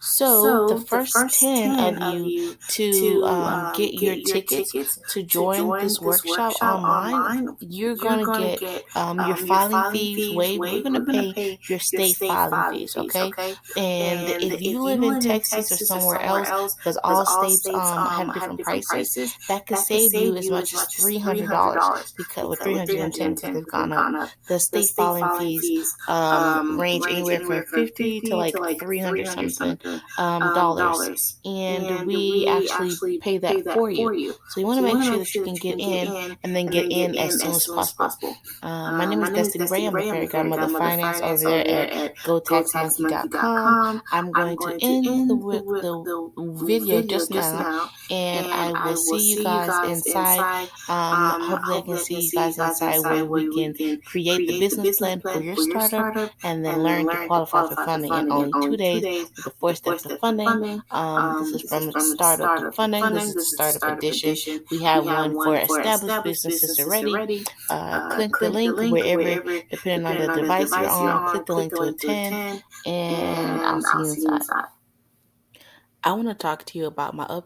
So the first 10 of you to get your tickets to join this workshop online, you're going to get your filing fees waived. We're going to pay your state filing fees, okay? And if you live in Texas or somewhere else, because all states have different prices, that could save you as much as $300 because with 310 because they've gone up. The state filing fees range anywhere from 50 to like 300 something dollars, and we actually pay that for you. So you want to make sure that you can get in and then get in as soon as possible. My name is Destiny Ray. I'm the fairy godmother finance over there at GoTaxMonkey.com. I'm going to end the video just now, and I will see you guys inside. Hopefully I can see you guys inside where we can create the business plan for your startup and then learn to qualify for funding in only 2 days with the 4 steps to funding. This is from startup to funding. This is the startup edition. We have one for established established businesses already, click the link wherever, depending on the device you're on, click the link to attend, and I'll see you inside. I want to talk to you about my upcoming